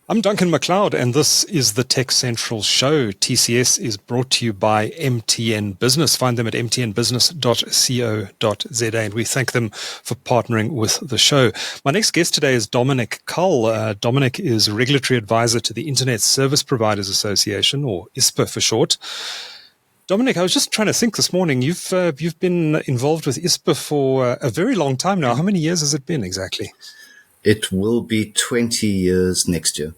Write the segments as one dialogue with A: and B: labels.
A: I'm Duncan McLeod, and this is the TechCentral Show. TCS is brought to you by MTN Business. Find them at mtnbusiness.co.za, and we thank them for partnering with the show. My next guest today is Dominic Cull. Dominic is Regulatory Advisor to the Internet Service Providers Association, or Ispa for short. Dominic, I was just trying to think this morning. You've been involved with Ispa for a very long time now. How many years has it been exactly?
B: It will be 20 years next year.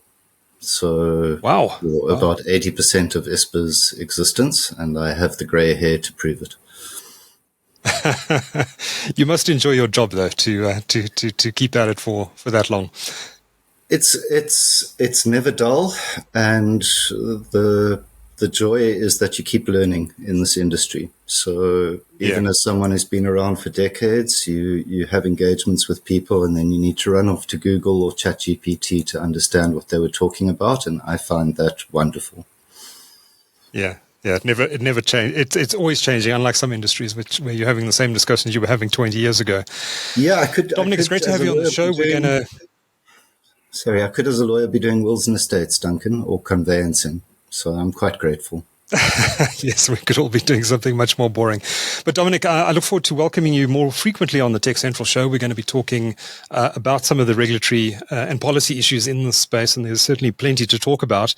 B: So
A: wow.
B: About 80% of Ispa's existence, and I have the grey hair to prove it.
A: You must enjoy your job, though, to keep at it for that long.
B: It's never dull, and the joy is that you keep learning in this industry. So even as someone who's been around for decades, you have engagements with people, and then you need to run off to Google or ChatGPT to understand what they were talking about. And I find that wonderful.
A: Yeah. It never changed. It's always changing, unlike some industries where you're having the same discussions you were having 20 years ago.
B: Yeah,
A: Dominic, it's great to have you on the show.
B: I could as a lawyer be doing wills and estates, Duncan, or conveyancing. So I'm quite grateful.
A: Yes, we could all be doing something much more boring. But Dominic, I look forward to welcoming you more frequently on the TechCentral Show. We're going to be talking about some of the regulatory and policy issues in this space, and there's certainly plenty to talk about.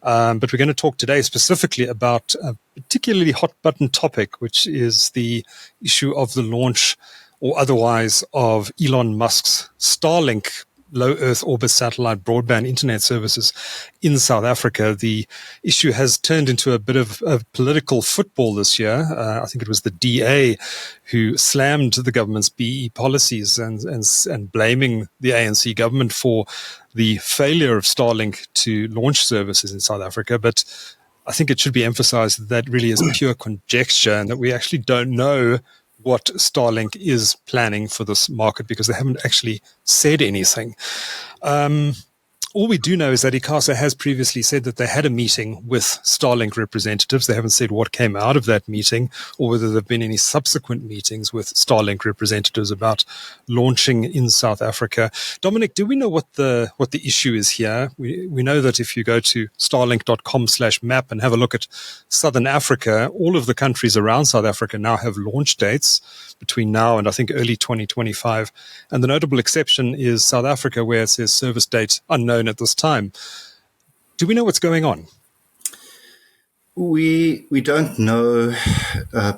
A: But we're going to talk today specifically about a particularly hot-button topic, which is the issue of the launch or otherwise of Elon Musk's Starlink low Earth orbit satellite broadband internet services in South Africa. The issue has turned into a bit of political football this year. I think it was the DA who slammed the government's BE policies and blaming the ANC government for the failure of Starlink to launch services in South Africa. But I think it should be emphasized that that really is pure conjecture and that we actually don't know what Starlink is planning for this market because they haven't actually said anything. All we do know is that ICASA has previously said that they had a meeting with Starlink representatives. They haven't said what came out of that meeting or whether there have been any subsequent meetings with Starlink representatives about launching in South Africa. Dominic, do we know what the issue is here? We know that if you go to starlink.com/map and have a look at Southern Africa, all of the countries around South Africa now have launch dates between now and I think early 2025. And the notable exception is South Africa, where it says service date unknown at this time. Do we know what's going on?
B: We don't know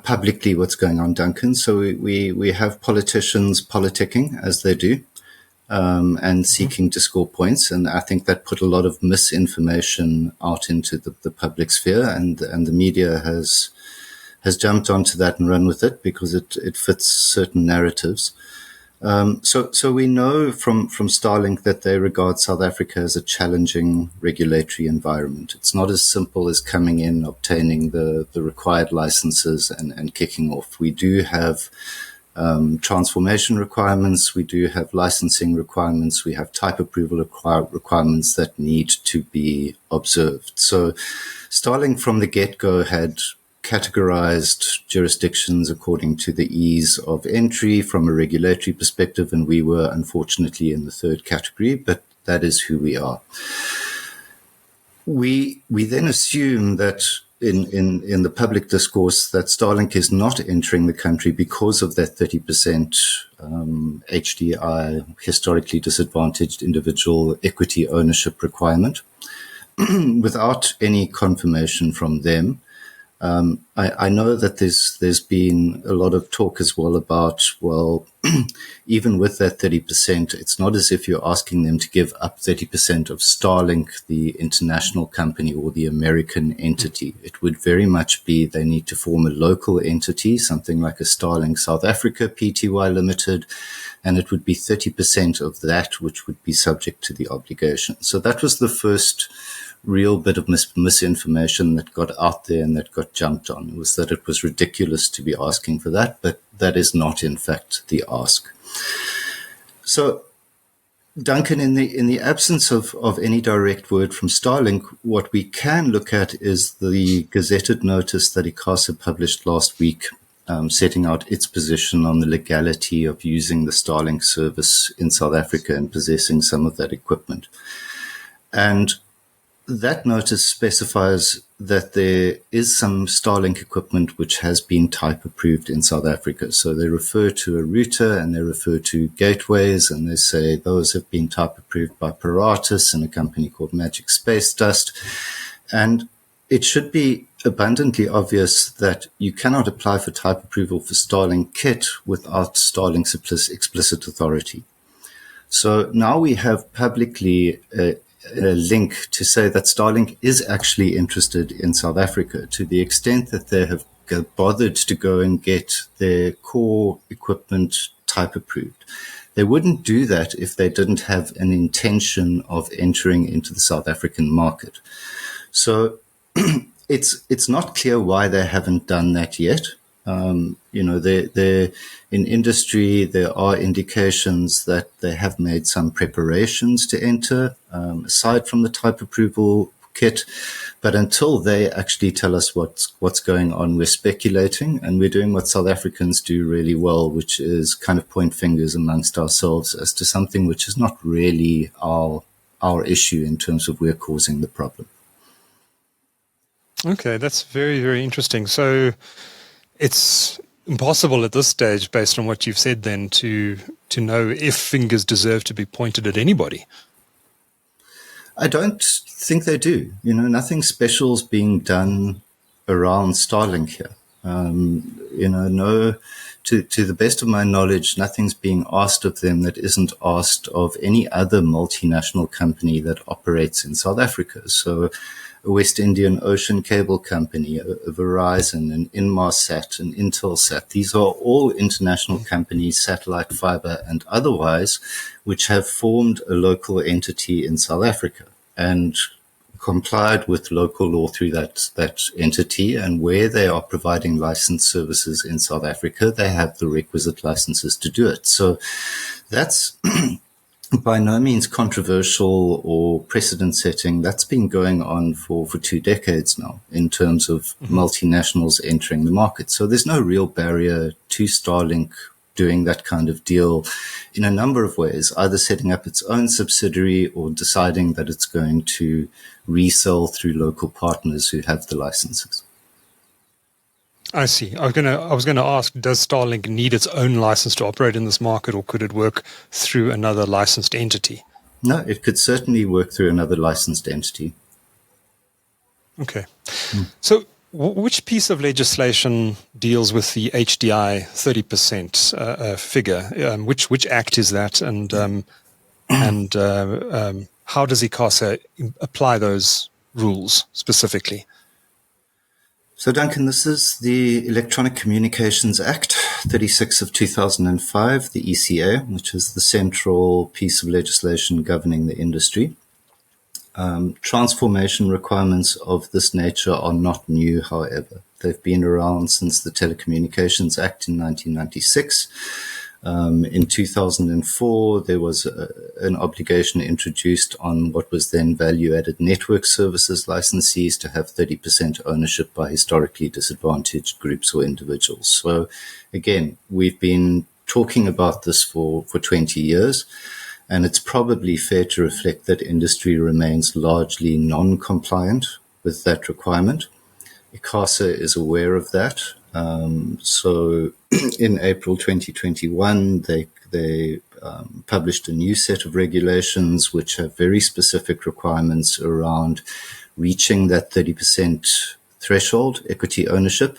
B: publicly what's going on, Duncan. So we have politicians politicking as they do and seeking to score points. And I think that put a lot of misinformation out into the public sphere, and the media has jumped onto that and run with it because it fits certain narratives. So we know from Starlink that they regard South Africa as a challenging regulatory environment. It's not as simple as coming in, obtaining the required licenses and kicking off. We do have transformation requirements. We do have licensing requirements. We have type approval requirements that need to be observed. So Starlink from the get-go had categorized jurisdictions according to the ease of entry from a regulatory perspective, and we were unfortunately in the third category, but that is who we are. We then assume that in the public discourse that Starlink is not entering the country because of that 30% HDI, historically disadvantaged individual equity ownership requirement, without any confirmation from them. I know that there's been a lot of talk as well about, even with that 30%, it's not as if you're asking them to give up 30% of Starlink, the international company or the American entity. It would very much be they need to form a local entity, something like a Starlink South Africa Pty Limited, and it would be 30% of that which would be subject to the obligation. So that was the first real bit of misinformation that got out there and that got jumped on. It was that it was ridiculous to be asking for that, but that is not in fact the ask. So Duncan, in the absence of any direct word from Starlink, what we can look at is the gazetted notice that ICASA published last week, setting out its position on the legality of using the Starlink service in South Africa and possessing some of that equipment. And that notice specifies that there is some Starlink equipment which has been type approved in South Africa. So they refer to a router and they refer to gateways, and they say those have been type approved by Paratus and a company called Magic Space Dust. And it should be abundantly obvious that you cannot apply for type approval for Starlink kit without Starlink's explicit authority. So now we have publicly a link to say that Starlink is actually interested in South Africa, to the extent that they have bothered to go and get their core equipment type approved. They wouldn't do that if they didn't have an intention of entering into the South African market. So it's not clear why they haven't done that yet. They're in industry, there are indications that they have made some preparations to enter, aside from the type approval kit. But until they actually tell us what's going on, we're speculating, and we're doing what South Africans do really well, which is kind of point fingers amongst ourselves as to something which is not really our issue in terms of we're causing the problem.
A: Okay, that's very, very interesting. So it's impossible at this stage, based on what you've said then, to know if fingers deserve to be pointed at anybody.
B: I don't think they do. Nothing special is being done around Starlink here. To the best of my knowledge, nothing's being asked of them that isn't asked of any other multinational company that operates in South Africa. So a West Indian Ocean Cable Company, a Verizon, an Inmarsat, an Intelsat. These are all international companies, satellite fiber and otherwise, which have formed a local entity in South Africa and complied with local law through that entity. And where they are providing licensed services in South Africa, they have the requisite licenses to do it. So that's by no means controversial or precedent setting. That's been going on for 2 decades now in terms of multinationals entering the market. So there's no real barrier to Starlink doing that kind of deal in a number of ways, either setting up its own subsidiary or deciding that it's going to resell through local partners who have the licenses.
A: I see. I was going to ask, does Starlink need its own license to operate in this market, or could it work through another licensed entity?
B: No, it could certainly work through another licensed entity.
A: Okay. So which piece of legislation deals with the HDI 30% figure? Which act is that, and how does ICASA apply those rules specifically?
B: So, Duncan, this is the Electronic Communications Act 36 of 2005, the ECA, which is the central piece of legislation governing the industry. Transformation requirements of this nature are not new, however. They've been around since the Telecommunications Act in 1996. In 2004, there was an obligation introduced on what was then value-added network services licensees to have 30% ownership by historically disadvantaged groups or individuals. So again, we've been talking about this for 20 years, and it's probably fair to reflect that industry remains largely non-compliant with that requirement. ICASA is aware of that. So in April 2021, they published a new set of regulations which have very specific requirements around reaching that 30% threshold, equity ownership,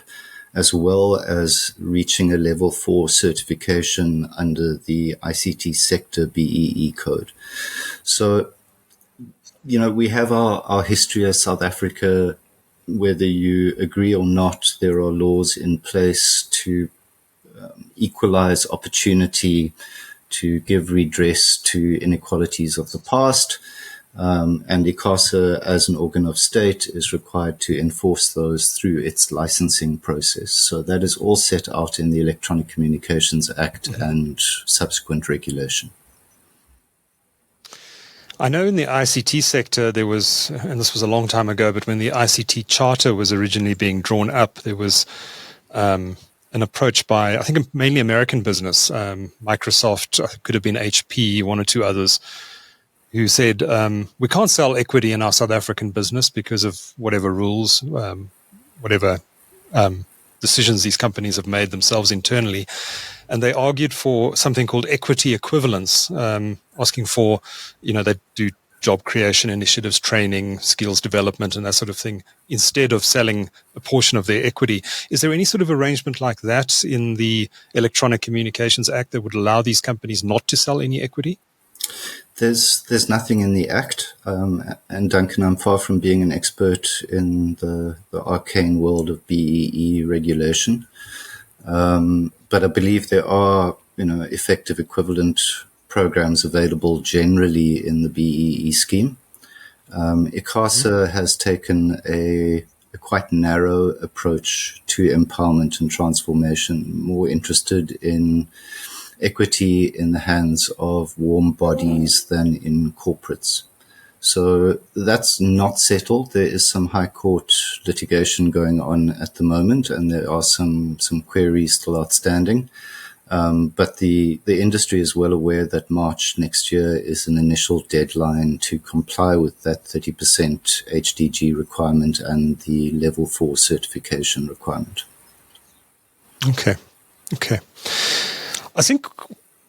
B: as well as reaching a level 4 certification under the ICT sector BEE code. So, we have our history as South Africa. Whether you agree or not, there are laws in place to equalize opportunity, to give redress to inequalities of the past. And ICASA, as an organ of state, is required to enforce those through its licensing process. So that is all set out in the Electronic Communications Act and subsequent regulation.
A: I know in the ICT sector there was, and this was a long time ago, but when the ICT charter was originally being drawn up, there was an approach by, I think, mainly American business, Microsoft, could have been HP, one or two others, who said, we can't sell equity in our South African business because of whatever rules, whatever decisions these companies have made themselves internally. And they argued for something called equity equivalence, asking for, they do job creation initiatives, training, skills development, and that sort of thing, instead of selling a portion of their equity. Is there any sort of arrangement like that in the Electronic Communications Act that would allow these companies not to sell any equity?
B: There's nothing in the Act, and Duncan, I'm far from being an expert in the arcane world of BEE regulation, but I believe there are, effective equivalent programs available generally in the BEE scheme. ICASA has taken a quite narrow approach to empowerment and transformation, more interested in equity in the hands of warm bodies than in corporates. So that's not settled. There is some high court litigation going on at the moment, and there are some queries still outstanding. But the industry is well aware that March next year is an initial deadline to comply with that 30% HDG requirement and the level 4 certification requirement.
A: Okay. I think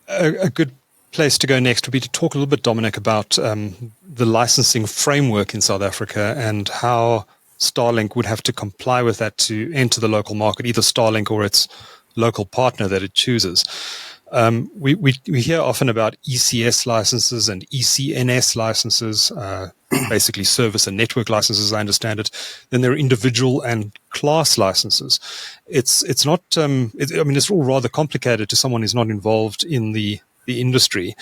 A: a good place to go next would be to talk a little bit, Dominic, about the licensing framework in South Africa and how Starlink would have to comply with that to enter the local market, either Starlink or its local partner that it chooses. We hear often about ECS licenses and ECNS licenses, basically service and network licenses, I understand it. Then there are individual and class licenses. It's not. It's all rather complicated to someone who's not involved in the industry.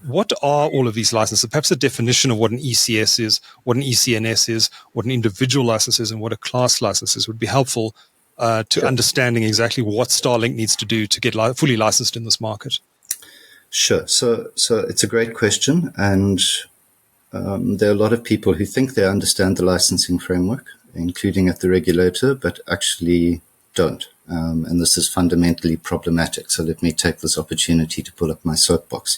A: What are all of these licenses? Perhaps a definition of what an ECS is, what an ECNS is, what an individual license is, and what a class license is would be helpful to understanding exactly what Starlink needs to do to get fully licensed in this market.
B: Sure. So it's a great question, and there are a lot of people who think they understand the licensing framework, including at the regulator, but actually don't. And this is fundamentally problematic. So let me take this opportunity to pull up my soapbox.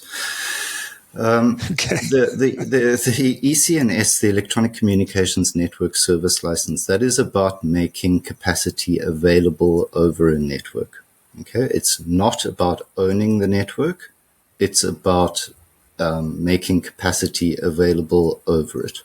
A: Okay.
B: The ECNS, the Electronic Communications Network Service License, that is about making capacity available over a network. Okay, it's not about owning the network. It's about making capacity available over it.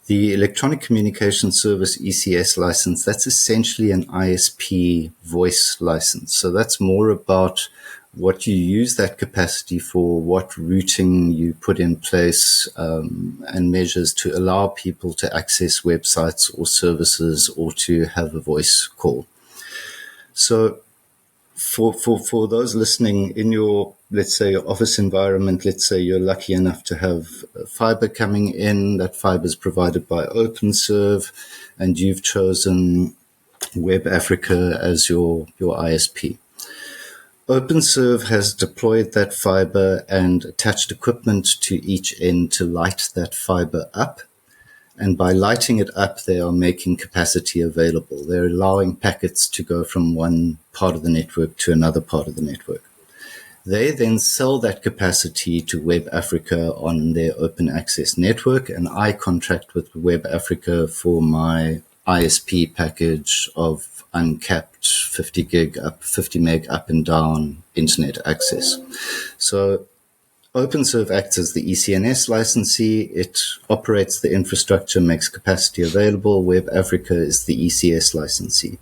B: The Electronic Communication Service ECS license, that's essentially an ISP voice license. So that's more about what you use that capacity for, what routing you put in place, and measures to allow people to access websites or services or to have a voice call. So for those listening in your, let's say, your office environment, let's say you're lucky enough to have fiber coming in, that fiber is provided by OpenServe, and you've chosen Web Africa as your ISP. OpenServe has deployed that fiber and attached equipment to each end to light that fiber up. And by lighting it up, they are making capacity available. They're allowing packets to go from one part of the network to another part of the network. They then sell that capacity to Web Africa on their open access network, and I contract with Web Africa for my ISP package of uncapped 50 meg up and down internet access. So OpenServe acts as the ECNS licensee. It operates the infrastructure, makes capacity available. Web Africa is the ECS licensee.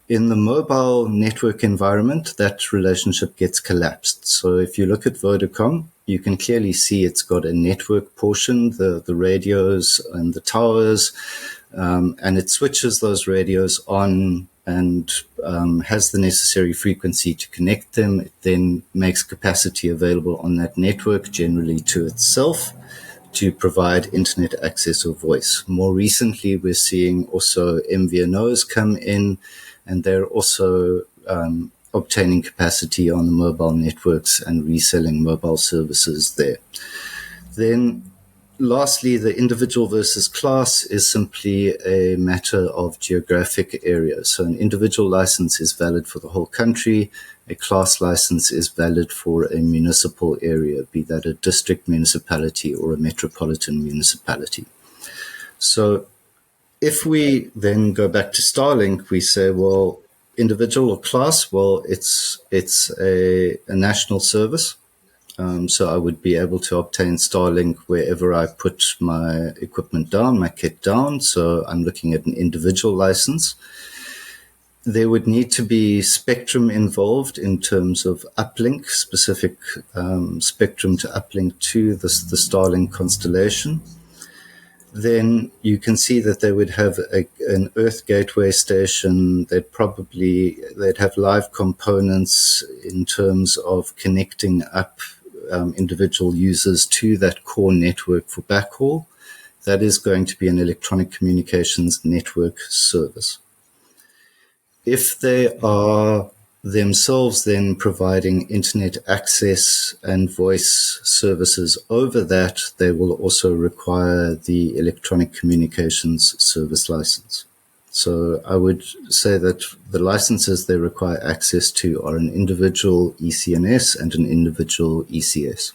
B: In the mobile network environment, that relationship gets collapsed. So if you look at Vodacom, you can clearly see it's got a network portion, the radios and the towers, and it switches those radios on and has the necessary frequency to connect them. It then makes capacity available on that network, generally to itself, to provide internet access or voice. More recently, we're seeing also MVNOs come in, and they're also obtaining capacity on the mobile networks and reselling mobile services there. Then lastly, the individual versus class is simply a matter of geographic area. So an individual license is valid for the whole country. a class license is valid for a municipal area, be that a district municipality or a metropolitan municipality. So if we then go back to Starlink, we say, well, individual or class, well, it's a national service. So I would be able to obtain Starlink wherever I put my equipment down, my kit down. So I'm looking at an individual license. There would need to be spectrum involved in terms of uplink, specific spectrum to uplink to the Starlink constellation. Then you can see that they would have an Earth Gateway station. They'd have live components in terms of connecting up individual users to that core network for backhaul. That is going to be an electronic communications network service. If they are themselves then providing internet access and voice services over that, they will also require the electronic communications service license. So I would say that the licenses they require access to are an individual ECNS and an individual ECS.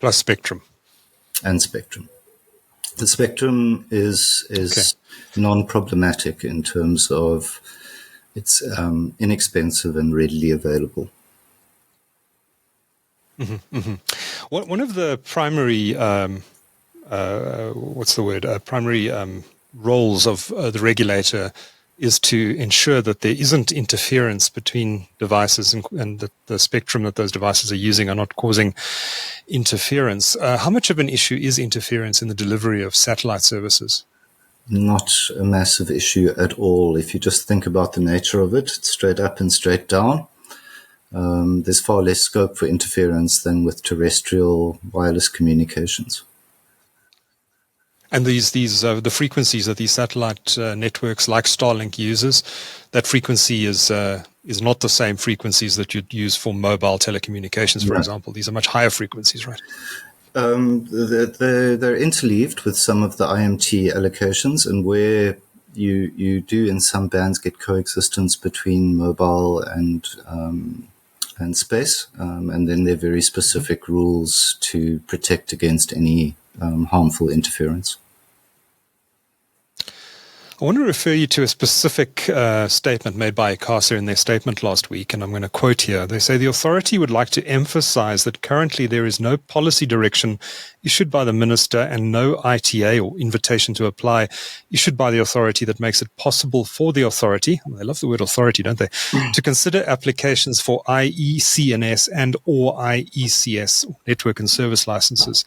A: Plus spectrum.
B: And spectrum. The spectrum is non-problematic in terms of it's inexpensive and readily available.
A: Mm-hmm, mm-hmm. One of the primary primary roles of the regulator is to ensure that there isn't interference between devices and that the spectrum that those devices are using are not causing interference. How much of an issue is interference in the delivery of satellite services?
B: Not a massive issue at all. If you just think about the nature of it, it's straight up and straight down. There's far less scope for interference than with terrestrial wireless communications.
A: And the frequencies that these satellite networks like Starlink uses, that frequency is not the same frequencies that you'd use for mobile telecommunications, for example. These are much higher frequencies, right?
B: They're interleaved with some of the IMT allocations, and where you do in some bands get coexistence between mobile and space, and then there are very specific rules to protect against any harmful interference.
A: I want to refer you to a specific statement made by ICASA in their statement last week, and I'm going to quote here. They say, the authority would like to emphasize that currently there is no policy direction issued by the minister and no ITA or invitation to apply issued by the authority that makes it possible for the authority, they love the word authority, don't they, to consider applications for IECNS and or IECS, network and service licenses.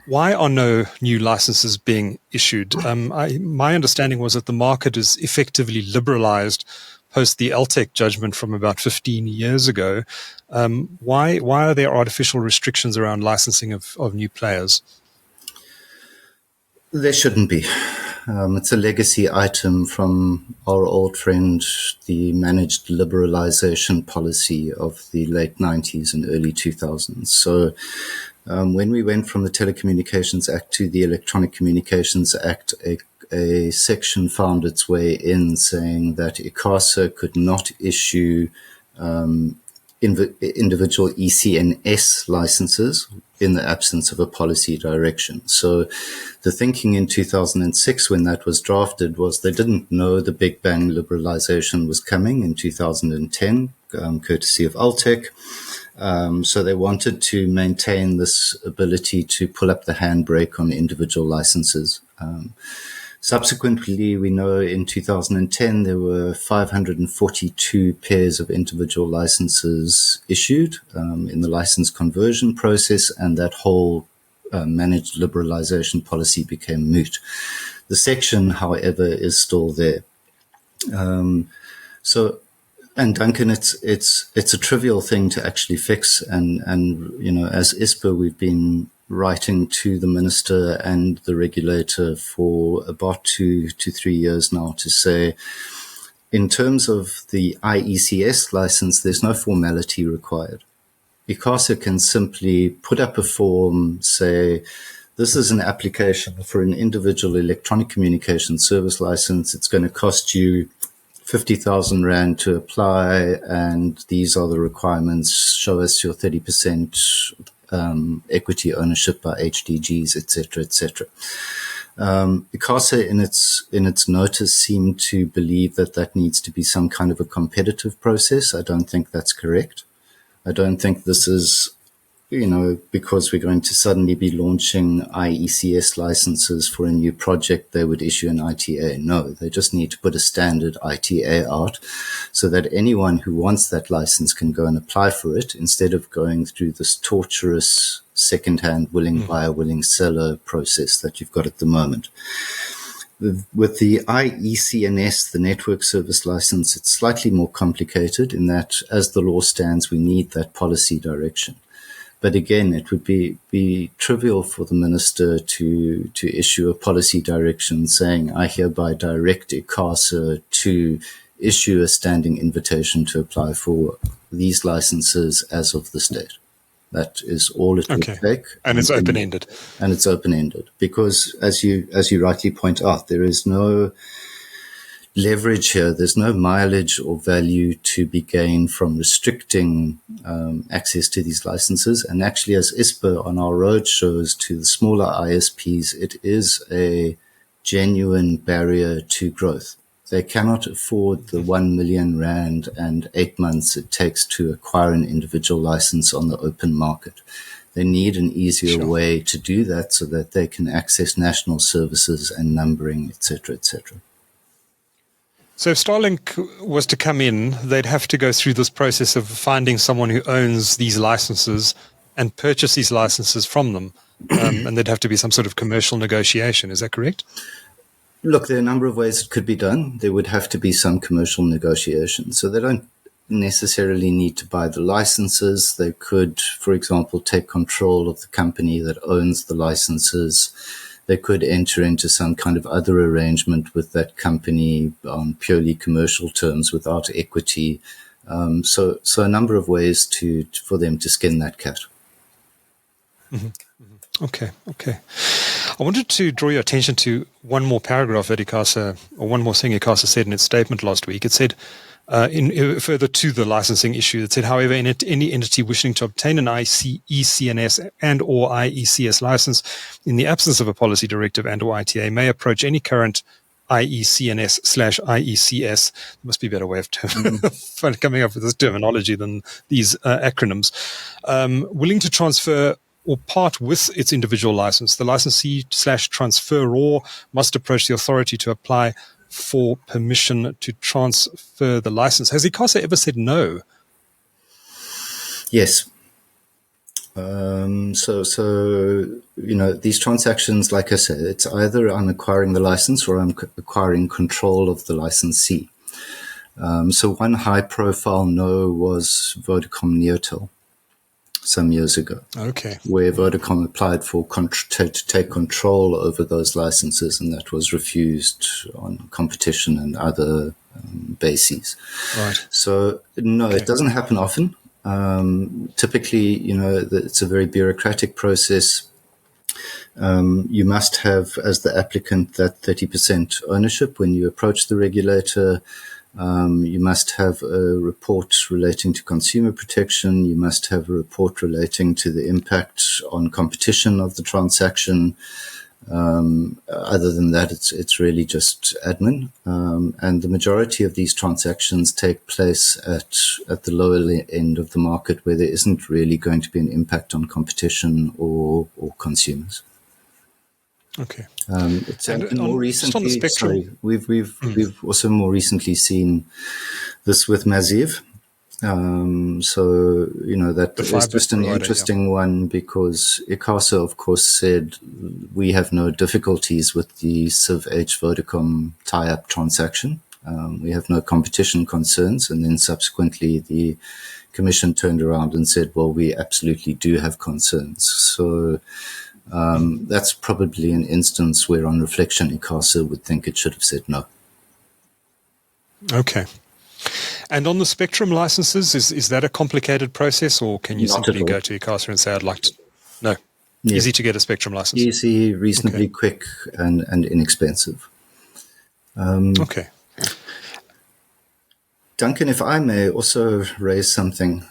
A: Why are no new licenses being issued? My understanding was that the market is effectively liberalized post the LTEC judgment from about 15 years ago. Why are there artificial restrictions around licensing of new players?
B: There shouldn't be. It's a legacy item from our old friend, the managed liberalization policy of the late 90s and early 2000s. So when we went from the Telecommunications Act to the Electronic Communications Act, a section found its way in saying that ICASA could not issue individual ECNS licenses in the absence of a policy direction. So the thinking in 2006 when that was drafted was they didn't know the Big Bang liberalization was coming in 2010, courtesy of LTEC. So they wanted to maintain this ability to pull up the handbrake on individual licenses. Subsequently, we know in 2010 there were 542 pairs of individual licenses issued in the license conversion process, and that whole managed liberalization policy became moot. The section, however, is still there. And Duncan, it's a trivial thing to actually fix, and you know, as Ispa, we've been writing to the minister and the regulator for about 2 to 3 years now to say, in terms of the IECS license, there's no formality required. ICASA can simply put up a form, say, this is an application for an individual electronic communication service license. It's going to cost you 50,000 Rand to apply, and these are the requirements. Show us your 30% equity ownership by HDGs, etc., etc. ICASA in its notice seemed to believe that needs to be some kind of a competitive process. I don't think that's correct. I don't think this is, because we're going to suddenly be launching IECS licenses for a new project, they would issue an ITA. No, they just need to put a standard ITA out so that anyone who wants that license can go and apply for it instead of going through this torturous second-hand willing buyer, willing seller process that you've got at the moment. With the IECNS, the Network Service License, it's slightly more complicated in that, as the law stands, we need that policy direction. But again, it would be trivial for the minister to issue a policy direction saying, I hereby direct ICASA to issue a standing invitation to apply for these licenses as of this date. That is all it would take.
A: And it's open-ended.
B: And it's open-ended because, as you rightly point out, there is no leverage here. There's no mileage or value to be gained from restricting access to these licenses. And actually, as Ispa on our road shows to the smaller ISPs, it is a genuine barrier to growth. They cannot afford the 1 million Rand and 8 months it takes to acquire an individual license on the open market. They need an easier way to do that so that they can access national services and numbering, etc., etc.
A: So if Starlink was to come in, they'd have to go through this process of finding someone who owns these licenses and purchase these licenses from them. And there'd have to be some sort of commercial negotiation. Is that correct?
B: Look, there are a number of ways it could be done. There would have to be some commercial negotiation. So they don't necessarily need to buy the licenses. They could, for example, take control of the company that owns the licenses. They could enter into some kind of other arrangement with that company on purely commercial terms without equity. So a number of ways for them to skin that cat.
A: Mm-hmm. Okay. I wanted to draw your attention to one more paragraph that ICASA, or one more thing ICASA said in its statement last week. It said, further to the licensing issue, it said, however, any entity wishing to obtain an ECNS and or IECS license in the absence of a policy directive and or ITA may approach any current IECNS/IECS. There must be a better way of coming up with this terminology than these acronyms. Willing to transfer or part with its individual license. The licensee/transferor must approach the authority to apply for permission to transfer the license. Has ICASA ever said no?
B: Yes. These transactions, like I said, it's either I'm acquiring the license or I'm acquiring control of the licensee. So one high-profile no was Vodacom Neotel some years ago.
A: Okay.
B: Where Vodacom applied for to take control over those licenses, and that was refused on competition and other bases.
A: Right.
B: So, no, It doesn't happen often. Typically, it's a very bureaucratic process. You must have, as the applicant, that 30% ownership when you approach the regulator. You must have a report relating to consumer protection. You must have a report relating to the impact on competition of the transaction. Other than that, it's really just admin. And the majority of these transactions take place at the lower end of the market where there isn't really going to be an impact on competition or consumers.
A: Okay.
B: More recently, we've also more recently seen this with Maziv. That is just an interesting one because ICASA, of course, said we have no difficulties with the CivH Vodacom tie-up transaction. We have no competition concerns. And then subsequently, the Commission turned around and said, well, we absolutely do have concerns. So that's probably an instance where, on reflection, ICASA would think it should have said no.
A: Okay. And on the spectrum licenses, is that a complicated process, or can you simply go to ICASA and say, I'd like to? No. Yeah. Easy to get a spectrum license.
B: Easy, reasonably quick, and inexpensive.
A: Okay.
B: Duncan, if I may also raise something,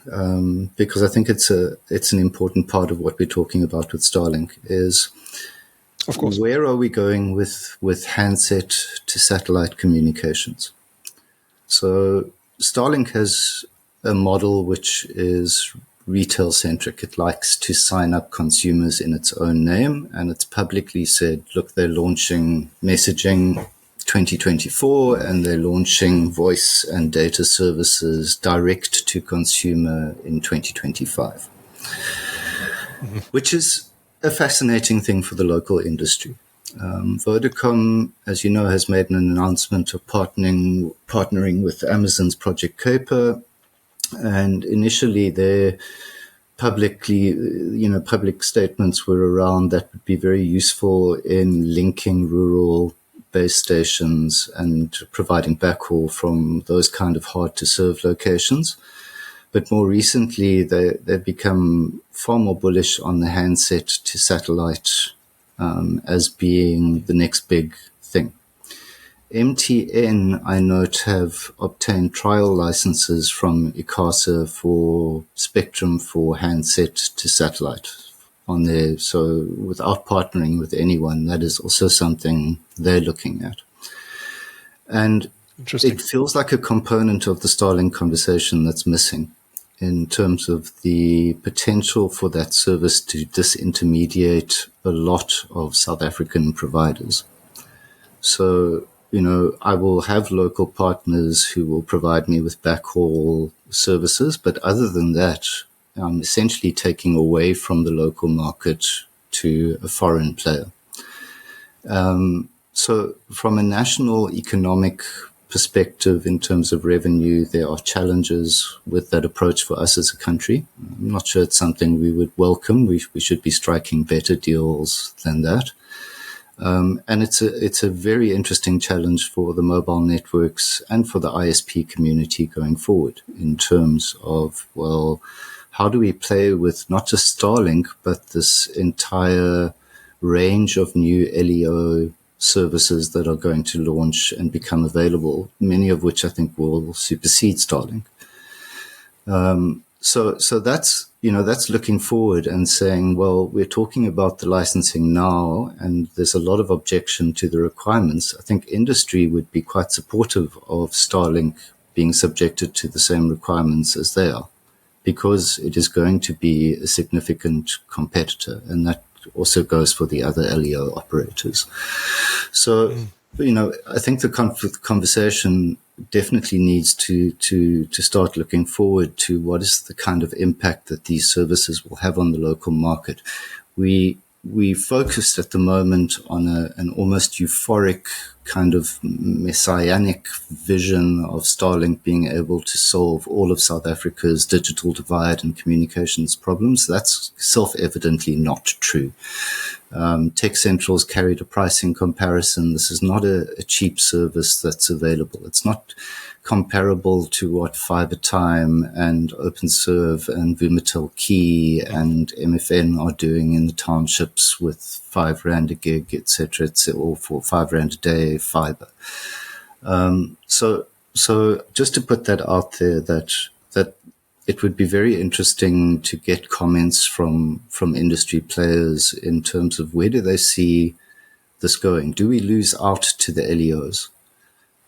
B: because I think it's an important part of what we're talking about with Starlink, is
A: of course,
B: where are we going with handset to satellite communications? So Starlink has a model which is retail centric. It likes to sign up consumers in its own name, and it's publicly said, look, they're launching messaging 2024 and they're launching voice and data services direct to consumer in 2025, which is a fascinating thing for the local industry. Vodacom, as you know, has made an announcement of partnering with Amazon's Project Kuiper, and initially their public statements were around that would be very useful in linking rural base stations and providing backhaul from those kind of hard to serve locations. But more recently, they've become far more bullish on the handset to satellite as being the next big thing. MTN, I note, have obtained trial licenses from ICASA for spectrum for handset to satellite on there. So without partnering with anyone, that is also something they're looking at. And it feels like a component of the Starlink conversation that's missing in terms of the potential for that service to disintermediate a lot of South African providers. So, I will have local partners who will provide me with backhaul services, but other than that, I'm essentially taking away from the local market to a foreign player. So from a national economic perspective in terms of revenue, there are challenges with that approach for us as a country. I'm not sure it's something we would welcome. We should be striking better deals than that. And it's a very interesting challenge for the mobile networks and for the ISP community going forward in terms of, well, how do we play with not just Starlink, but this entire range of new LEO services that are going to launch and become available, many of which I think will supersede Starlink. So that's looking forward and saying, well, we're talking about the licensing now, and there's a lot of objection to the requirements. I think industry would be quite supportive of Starlink being subjected to the same requirements as they are, because it is going to be a significant competitor, and that also goes for the other LEO operators. So, I think the conversation definitely needs to start looking forward to what is the kind of impact that these services will have on the local market. We focused at the moment on an almost euphoric kind of messianic vision of Starlink being able to solve all of South Africa's digital divide and communications problems. That's self-evidently not true. TechCentral's carried a pricing comparison. This is not a cheap service that's available. It's not comparable to what FiberTime and OpenServe and Vumatel Key and MFN are doing in the townships with 5 Rand a gig, etc., or for 5 Rand a day fiber. So just to put that out there, that it would be very interesting to get comments from industry players in terms of where do they see this going? Do we lose out to the LEOs?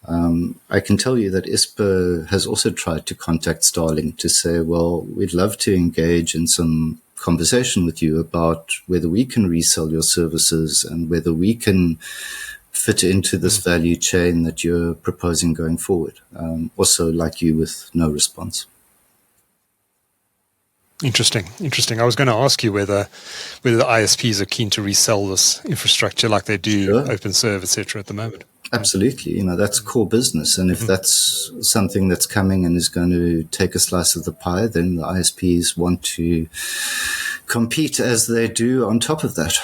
B: I can tell you that Ispa has also tried to contact Starlink to say, well, we'd love to engage in some conversation with you about whether we can resell your services and whether we can fit into this value chain that you're proposing going forward. Also, like you, with no response.
A: Interesting. I was going to ask you whether the ISPs are keen to resell this infrastructure like they do
B: Sure.
A: OpenServe, etc. at the moment.
B: Absolutely. That's core business. And if that's something that's coming and is going to take a slice of the pie, then the ISPs want to compete as they do on top of that.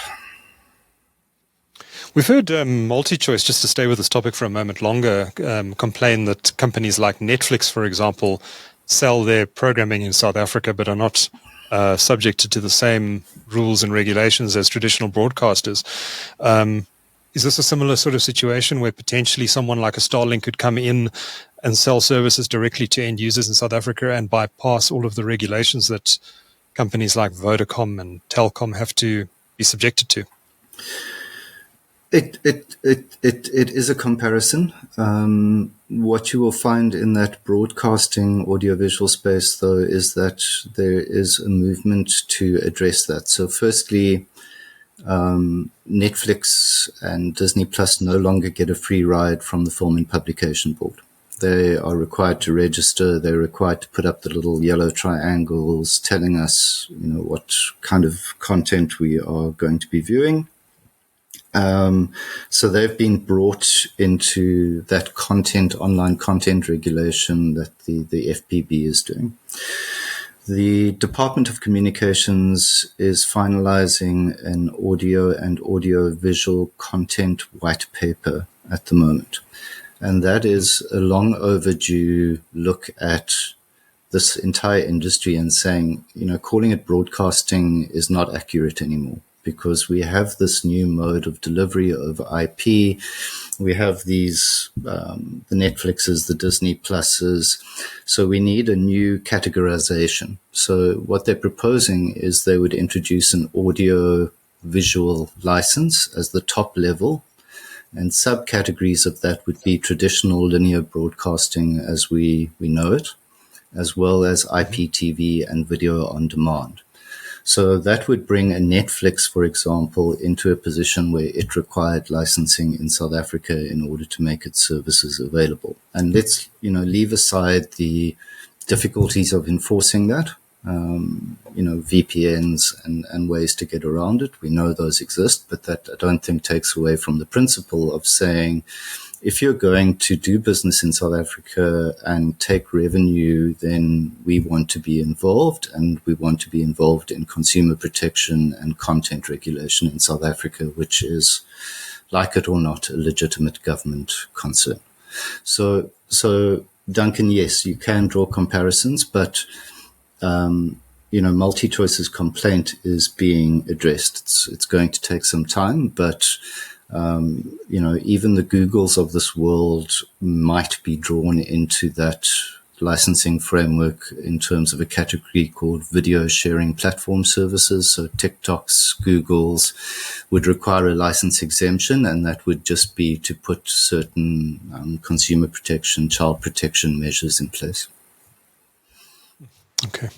A: We've heard MultiChoice, just to stay with this topic for a moment longer, complain that companies like Netflix, for example, sell their programming in South Africa but are not subjected to the same rules and regulations as traditional broadcasters. is this a similar sort of situation where potentially someone like a Starlink could come in and sell services directly to end users in South Africa and bypass all of the regulations that companies like Vodacom and Telkom have to be subjected to?
B: It is a comparison. What you will find in that broadcasting audiovisual space, though, is that there is a movement to address that. So firstly, Netflix and Disney Plus no longer get a free ride from the Film and Publication Board. They are required to register. They're required to put up the little yellow triangles telling us, what kind of content we are going to be viewing. So they've been brought into that online content regulation that the FPB is doing. The Department of Communications is finalizing an audio and audio-visual content white paper at the moment. And that is a long overdue look at this entire industry and saying, calling it broadcasting is not accurate anymore, because we have this new mode of delivery over IP. We have these, the Netflixes, the Disney Pluses. So we need a new categorization. So what they're proposing is they would introduce an audio visual license as the top level, and subcategories of that would be traditional linear broadcasting as we know it, as well as IPTV and video on demand. So that would bring a Netflix, for example, into a position where it required licensing in South Africa in order to make its services available. And let's, leave aside the difficulties of enforcing that, VPNs and ways to get around it. We know those exist, but that I don't think takes away from the principle of saying, if you're going to do business in South Africa and take revenue, then we want to be involved, and we want to be involved in consumer protection and content regulation in South Africa, which is, like it or not, a legitimate government concern. So Duncan, yes, you can draw comparisons, but MultiChoice's complaint is being addressed. It's going to take some time, but even the Googles of this world might be drawn into that licensing framework in terms of a category called video sharing platform services. So TikToks, Googles would require a license exemption, and that would just be to put certain consumer protection, child protection measures in place.
A: Okay.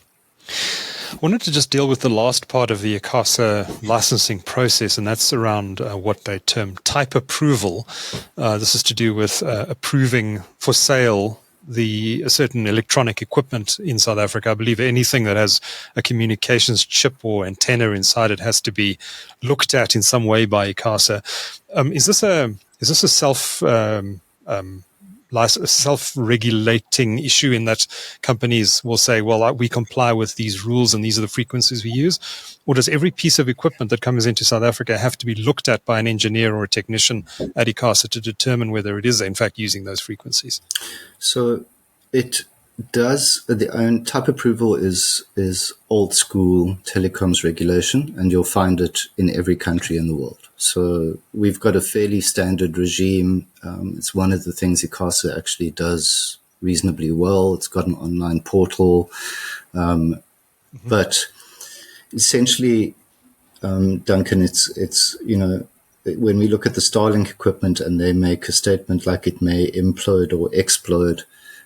A: I wanted to just deal with the last part of the ICASA licensing process, and that's around what they term type approval. This is to do with approving for sale a certain electronic equipment in South Africa. I believe anything that has a communications chip or antenna inside it has to be looked at in some way by ICASA. Is this a self-regulating issue in that companies will say, well, we comply with these rules and these are the frequencies we use? Or does every piece of equipment that comes into South Africa have to be looked at by an engineer or a technician at ICASA to determine whether it is in fact using those frequencies?
B: So it does. The own type approval is old school telecoms regulation, and you'll find it in every country in the world. So we've got a fairly standard regime. It's one of the things ICASA actually does reasonably well. It's got an online portal. But essentially, Duncan, it's when we look at the Starlink equipment and they make a statement like it may implode or explode,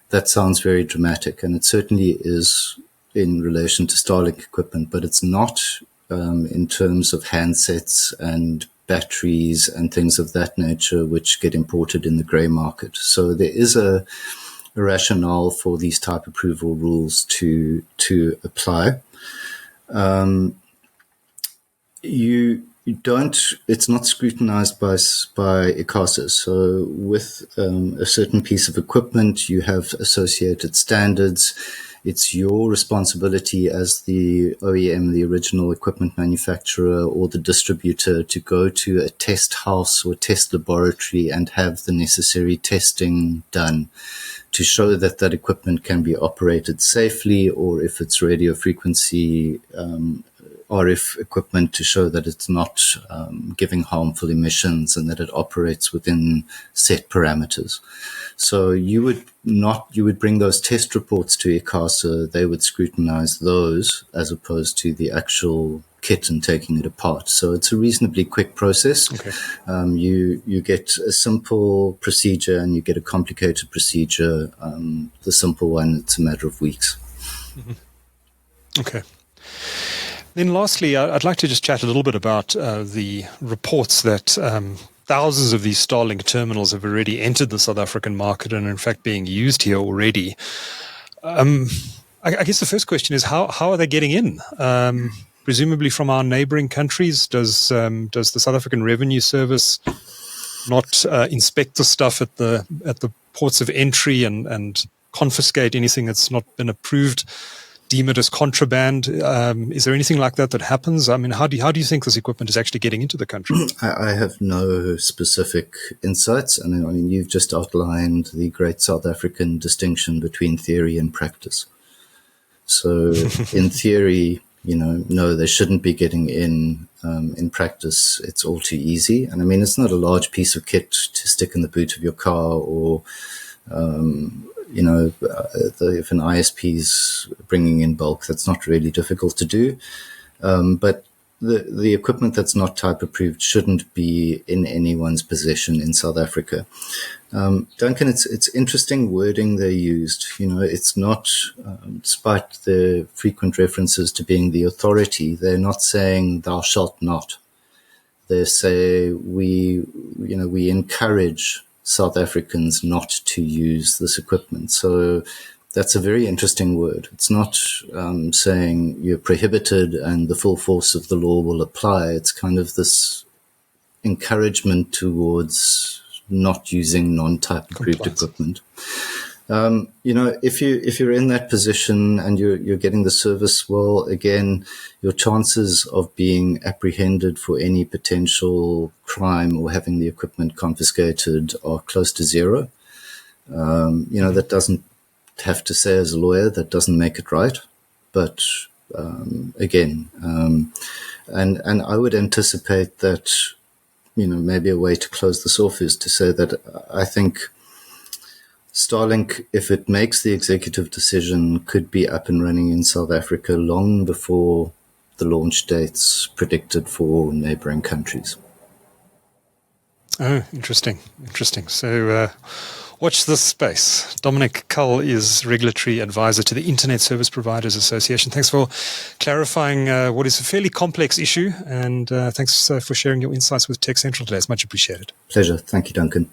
B: that sounds very dramatic. And it certainly is in relation to Starlink equipment, but it's not in terms of handsets and batteries and things of that nature, which get imported in the grey market. So there is a rationale for these type approval rules to apply. It's not scrutinized by ICASA. So with a certain piece of equipment, you have associated standards. It's your responsibility as the OEM, the original equipment manufacturer, or the distributor to go to a test house or test laboratory and have the necessary testing done to show that that equipment can be operated safely, or if it's radio frequency RF equipment to show that it's not giving harmful emissions and that it operates within set parameters. So you would bring those test reports to ICASA, they would scrutinize those as opposed to the actual kit and taking it apart. So it's a reasonably quick process.
A: Okay.
B: You get a simple procedure and you get a complicated procedure. The simple one, it's a matter of weeks.
A: Mm-hmm. Okay. Then lastly, I'd like to just chat a little bit about the reports that thousands of these Starlink terminals have already entered the South African market and are in fact being used here already. I guess the first question is, how are they getting in? Presumably from our neighboring countries. Does the South African Revenue Service not inspect the stuff at the ports of entry and confiscate anything that's not been approved, deem it as contraband? Is there anything like that happens? I mean, how do you think this equipment is actually getting into the country?
B: I have no specific insights. I mean, you've just outlined the great South African distinction between theory and practice. So in theory, no, they shouldn't be getting in. In practice, it's all too easy. And I mean, it's not a large piece of kit to stick in the boot of your car or, if an ISP is bringing in bulk, that's not really difficult to do. But the equipment that's not type approved shouldn't be in anyone's possession in South Africa. Duncan, it's interesting wording they used. It's not, despite the frequent references to being the authority, they're not saying thou shalt not. They say we encourage South Africans not to use this equipment. So that's a very interesting word. It's not saying you're prohibited and the full force of the law will apply. It's kind of this encouragement towards not using non-type approved equipment. If you're in that position and you're getting the service, well, again, your chances of being apprehended for any potential crime or having the equipment confiscated are close to zero. That doesn't have to say as a lawyer, that doesn't make it right. But and I would anticipate that, maybe a way to close this off is to say that I think Starlink, if it makes the executive decision, could be up and running in South Africa long before the launch dates predicted for neighboring countries.
A: Oh, interesting. So watch this space. Dominic Cull is Regulatory Advisor to the Internet Service Providers Association. Thanks for clarifying what is a fairly complex issue, and thanks for sharing your insights with TechCentral today. It's much appreciated.
B: Pleasure. Thank you, Duncan.